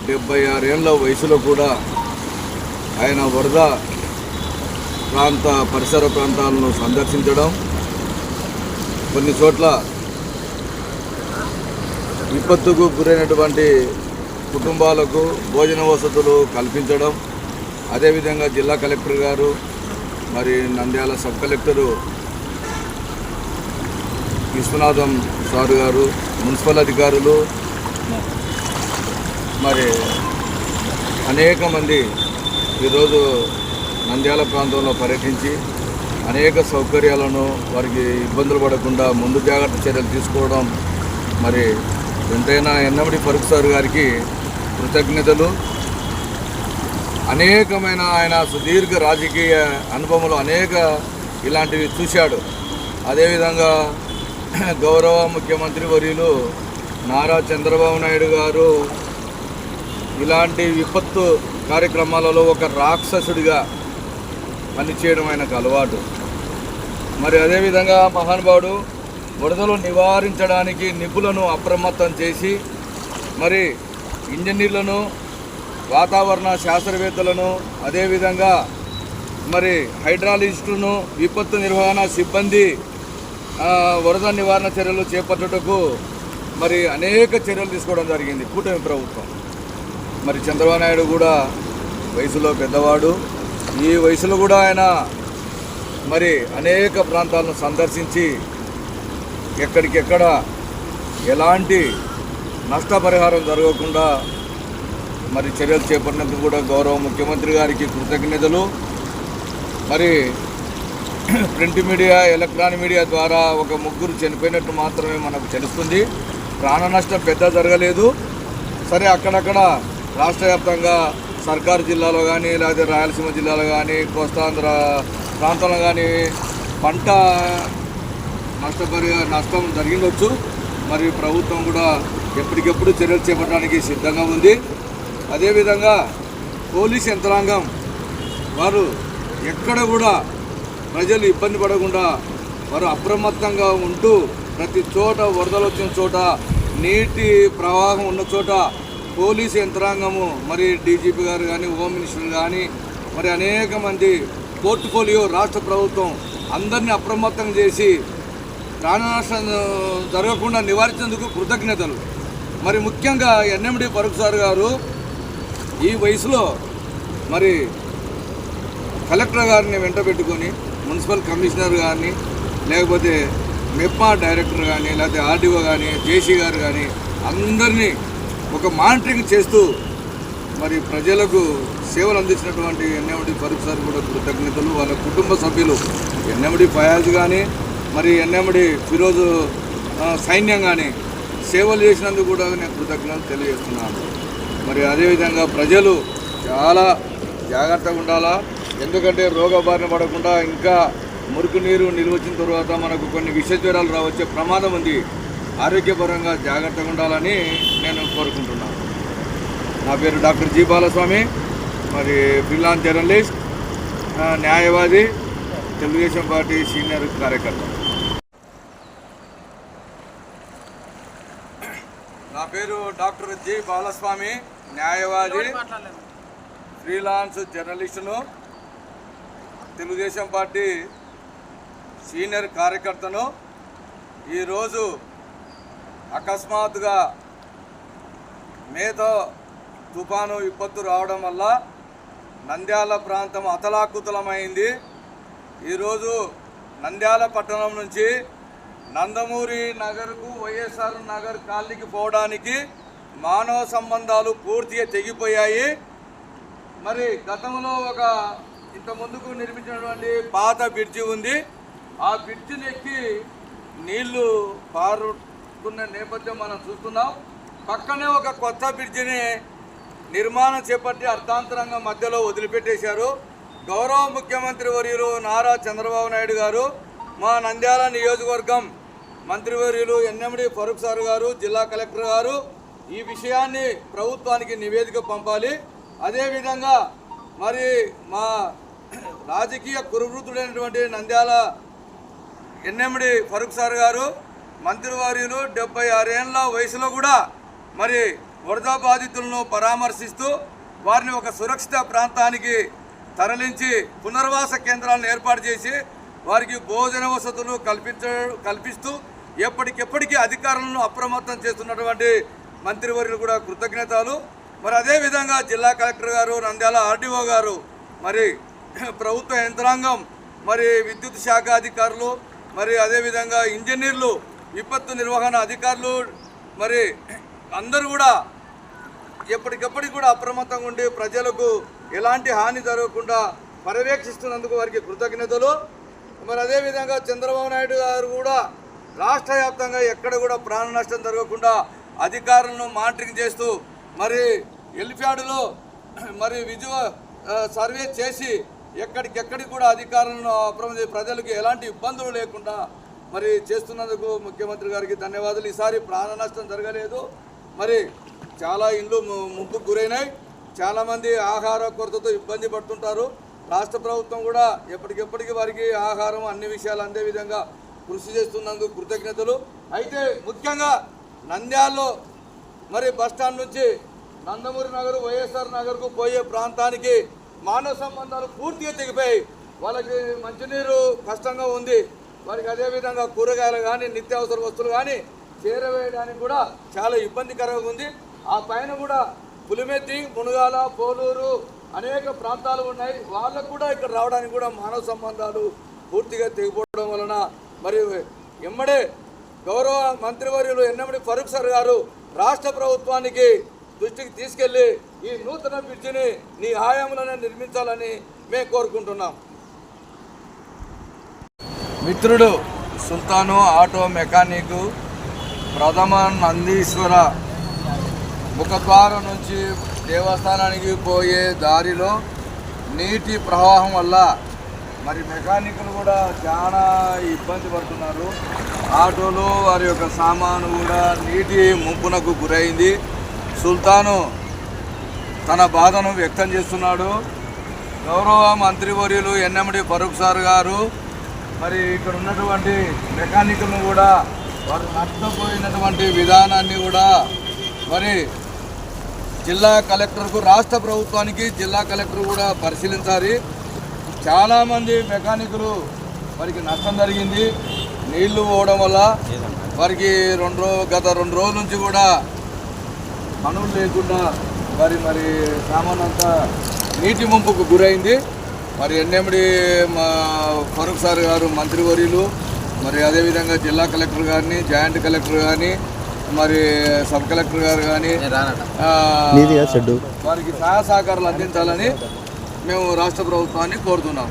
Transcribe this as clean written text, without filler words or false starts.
76 ఏళ్ల వయసులో కూడా ఆయన వరద పరిసర ప్రాంతాలను సందర్శించడం, కొన్ని చోట్ల విపత్తుకు గురైనటువంటి కుటుంబాలకు భోజన వసతులు కల్పించడం, అదేవిధంగా జిల్లా కలెక్టర్ గారు, మరి Nandyal sub collector Viswanatham sir గారు, మున్సిపల్ అధికారులు, మరి అనేక మంది ఈరోజు నంద్యాల ప్రాంతంలో పర్యటించి అనేక సౌకర్యాలను వారికి ఇబ్బందులు పడకుండా ముందు జాగ్రత్త చర్యలు తీసుకోవడం, మరి ఎంతైనా ఎన్నమడి ఫరూక్ సార్ గారికి కృతజ్ఞతలు. అనేకమైన ఆయన సుదీర్ఘ రాజకీయ అనుభవంలో అనేక ఇలాంటివి చూశాడు. అదేవిధంగా గౌరవ ముఖ్యమంత్రి వర్యులు నారా చంద్రబాబు నాయుడు గారు ఇలాంటి విపత్తు కార్యక్రమాలలో ఒక రాక్షసుడిగా పనిచేయడం ఆయనకు అలవాటు. మరి అదేవిధంగా మహానుభావుడు వరదలు నివారించడానికి నిపుణులను అప్రమత్తం చేసి, మరి ఇంజనీర్లను, వాతావరణ శాస్త్రవేత్తలను, అదేవిధంగా మరి హైడ్రాలజిస్టులను, విపత్తు నిర్వహణ సిబ్బంది వరద నివారణ చర్యలు చేపట్టుటకు మరి అనేక చర్యలు తీసుకోవడం జరిగింది కూటమి ప్రభుత్వం. మరి చంద్రబాబు నాయుడు కూడా వయసులో పెద్దవాడు. ఈ వయసులో కూడా ఆయన మరి అనేక ప్రాంతాలను సందర్శించి ఎక్కడికెక్కడ ఎలాంటి నష్టపరిహారం జరగకుండా మరి చర్యలు చేపట్టినందుకు కూడా గౌరవ ముఖ్యమంత్రి గారికి కృతజ్ఞతలు. మరి ప్రింట్ మీడియా, ఎలక్ట్రానిక్ మీడియా ద్వారా ఒక 3 చనిపోయినట్టు మాత్రమే మనకు తెలుస్తుంది. ప్రాణ నష్టం పెద్ద జరగలేదు. సరే, అక్కడక్కడ రాష్ట్ర వ్యాప్తంగా సర్కారు జిల్లాలో కానీ, లేదా రాయలసీమ జిల్లాలో కానీ, కోస్తాంధ్ర ప్రాంతంలో కానీ పంట నష్టం జరిగిండొచ్చు. మరి ప్రభుత్వం కూడా ఎప్పటికెప్పుడు చర్యలు చేపట్టడానికి సిద్ధంగా ఉంది. అదేవిధంగా పోలీస్ యంత్రాంగం వారు ఎక్కడ కూడా ప్రజలు ఇబ్బంది పడకుండా వారు అప్రమత్తంగా ఉంటూ ప్రతి చోట వరదలు వచ్చిన చోట, నీటి ప్రవాహం ఉన్న చోట పోలీసు యంత్రాంగము, మరి డీజీపీ గారు కానీ, హోమ్ మినిస్టర్ కానీ, మరి అనేక మంది పోర్ట్ఫోలియో రాష్ట్ర ప్రభుత్వం అందరినీ అప్రమత్తం చేసి ప్రాణ నష్టం జరగకుండా నివారించేందుకు కృతజ్ఞతలు. మరి ముఖ్యంగా ఎన్ఎండి ఫరూక్ సార్ గారు ఈ వయసులో మరి కలెక్టర్ గారిని వెంట పెట్టుకొని, మున్సిపల్ కమిషనర్ కానీ, లేకపోతే మెప్మా డైరెక్టర్ కానీ, లేకపోతే ఆర్డీఓ కానీ, జేసీ గారు కానీ అందరినీ ఒక మానిటరింగ్ చేస్తూ మరి ప్రజలకు సేవలు అందించినటువంటి ఎన్ఎండి ఫరూక్ సార్ కూడా కృతజ్ఞతలు. వాళ్ళ కుటుంబ సభ్యులు ఎన్ఎండి ఫయాజ్ కానీ, మరి ఎన్ఎండి ఫిరోజు సైన్యం కానీ సేవలు చేసినందుకు కూడా నేను కృతజ్ఞతలు తెలియజేస్తున్నాను. మరి అదేవిధంగా ప్రజలు చాలా జాగ్రత్తగా ఉండాలా. ఎందుకంటే రోగ బారిన పడకుండా ఇంకా మురికి నీరు నిల్వ వచ్చిన తర్వాత మనకు కొన్ని విష జ్వరాలు రావచ్చే ప్రమాదం ఉంది. ఆరోగ్యపరంగా జాగ్రత్తగా ఉండాలని నేను కోరుకుంటున్నాను. నా పేరు డాక్టర్ జి బాలస్వామి, మరి ఫ్రీలాన్స్ జర్నలిస్ట్, న్యాయవాది, తెలుగుదేశం పార్టీ సీనియర్ కార్యకర్త. నా పేరు డాక్టర్ జి బాలస్వామి, న్యాయవాది, ఫ్రీలాన్స్ జర్నలిస్టును, తెలుగుదేశం పార్టీ సీనియర్ కార్యకర్తను. ఈరోజు అకస్మాత్తుగా మేతో తుఫాను విపత్తు రావడం వల్ల నంద్యాల ప్రాంతం అతలాకుతలమైంది. ఈరోజు నంద్యాల పట్టణం నుంచి నందమూరి నగర్కు, వైఎస్ఆర్ నగర్ కాలనీకి పోవడానికి మానవ సంబంధాలు పూర్తిగా తెగిపోయాయి. మరి గతంలో ఇంత ముందుకు నిర్మించినటువంటి పాత బ్రిడ్జి ఉంది. ఆ బ్రిడ్జిని ఎక్కి నీళ్లు పారుతున్న నేపథ్యం మనం చూస్తున్నాం. పక్కనే ఒక కొత్త బ్రిడ్జిని నిర్మాణం చేపట్టి అర్ధాంతరంగా మధ్యలో వదిలిపెట్టేశారు. గౌరవ ముఖ్యమంత్రి వర్యులు నారా చంద్రబాబు నాయుడు గారు, మా నంద్యాల నియోజకవర్గం మంత్రివర్యులు ఎన్ఎండి ఫరూక్ సార్ గారు, జిల్లా కలెక్టర్ గారు ఈ విషయాన్ని ప్రభుత్వానికి నివేదిక పంపాలి. అదేవిధంగా మరి మా రాజకీయ కురువృత్తుడైనటువంటి నంద్యాల ఎన్ఎండి ఫరూక్ సార్ గారు మంత్రివర్యులు 76 ఏళ్ల వయసులో కూడా మరి వరద బాధితులను పరామర్శిస్తూ వారిని ఒక సురక్షిత ప్రాంతానికి తరలించి పునర్వాస కేంద్రాలను ఏర్పాటు చేసి వారికి భోజన వసతులు కల్పిస్తూ ఎప్పటికెప్పటికీ అధికారులను అప్రమత్తం చేస్తున్నటువంటి మంత్రివర్యులు కూడా కృతజ్ఞతలు. మరి అదేవిధంగా జిల్లా కలెక్టర్ గారు, నంద్యాల ఆర్డీఓ గారు, మరి ప్రభుత్వ యంత్రాంగం, మరి విద్యుత్ శాఖ అధికారులు, మరి అదేవిధంగా ఇంజనీర్లు, విపత్తు నిర్వహణ అధికారులు, మరి అందరూ కూడా ఎప్పటికప్పటికి కూడా అప్రమత్తంగా ఉండి ప్రజలకు ఎలాంటి హాని జరగకుండా పర్యవేక్షిస్తున్నందుకు వారికి కృతజ్ఞతలు. మరి అదేవిధంగా చంద్రబాబు నాయుడు గారు కూడా రాష్ట్ర వ్యాప్తంగా ఎక్కడ కూడా ప్రాణ నష్టం జరగకుండా అధికారులను మానిటరింగ్ చేస్తూ మరి ఎల్ఫ్యాడ్లో మరి సర్వే చేసి ఎక్కడికెక్కడికి కూడా అధికారులను ప్రజలకు ఎలాంటి ఇబ్బందులు లేకుండా మరి చేస్తున్నందుకు ముఖ్యమంత్రి గారికి ధన్యవాదాలు. ఈసారి ప్రాణ నష్టం జరగలేదు. మరి చాలా ఇండ్లు ముంపుకు గురైనాయి. చాలామంది ఆహార కొరతతో ఇబ్బంది పడుతుంటారు. రాష్ట్ర ప్రభుత్వం కూడా ఎప్పటికెప్పటికి వారికి ఆహారం అన్ని విషయాలు అందే విధంగా కృషి చేస్తున్నందుకు కృతజ్ఞతలు. అయితే ముఖ్యంగా నంద్యాలలో మరి బస్టాండ్ నుంచి నందమూరి నగర్, వైఎస్ఆర్ నగర్కు పోయే ప్రాంతానికి మానవ సంబంధాలు పూర్తిగా తెగిపోయాయి. వాళ్ళకి మంచినీరు కష్టంగా ఉంది. వారికి అదేవిధంగా కూరగాయలు కానీ నిత్యావసర వస్తువులు కానీ చేరవేయడానికి కూడా చాలా ఇబ్బందికరంగా ఉంది. ఆ పైన కూడా పులిమెత్తి, మునుగాల, పోలూరు అనేక ప్రాంతాలు ఉన్నాయి. వాళ్ళకు కూడా ఇక్కడ రావడానికి కూడా మానవ సంబంధాలు పూర్తిగా తెగిపోవడం వలన మరి ఎమ్మడే గౌరవ మంత్రివర్యులు ఎన్నమడి ఫరూక్ సార్ గారు రాష్ట్ర ప్రభుత్వానికి దృష్టికి తీసుకెళ్లి ఈ నూతన బ్రిడ్జిని నీ హయాంలోనే నిర్మించాలని మేము కోరుకుంటున్నాం. మిత్రుడు సుల్తాను ఆటో మెకానిక్ ప్రథమ నందీశ్వర ముఖద్వారం నుంచి దేవస్థానానికి పోయే దారిలో నీటి ప్రవాహం వల్ల మరి మెకానికులు కూడా చాలా ఇబ్బంది పడుతున్నారు. ఆటోలో వారి యొక్క సామాను కూడా నీటి ముంపునకు గురైంది. సుల్తాను తన బాధను వ్యక్తం చేస్తున్నాడు. గౌరవ మంత్రివర్యులు ఎన్నమడి ఫరూక్ సార్ గారు మరి ఇక్కడ ఉన్నటువంటి మెకానికులను కూడా వారు నష్టపోయినటువంటి విధానాన్ని కూడా మరి జిల్లా కలెక్టర్కు, రాష్ట్ర ప్రభుత్వానికి జిల్లా కలెక్టర్ కూడా పరిశీలించాలి. చాలామంది మెకానికులు వారికి నష్టం జరిగింది. నీళ్లు పోవడం వల్ల వారికి గత 2 రోజుల నుంచి కూడా పనులు లేకుండా మరి సామాన్ అంతా నీటి ముంపుకు గురైంది. మరి ఎన్నెమ్మడి ఫరూక్ సార్ గారు మంత్రివర్యులు, మరి అదేవిధంగా జిల్లా కలెక్టర్ గారిని, జాయింట్ కలెక్టర్ కానీ, మరి సబ్ కలెక్టర్ గారు కానీ వారికి సహాయ సహకారాలు అందించాలని మేము రాష్ట్ర ప్రభుత్వాన్ని కోరుతున్నాం.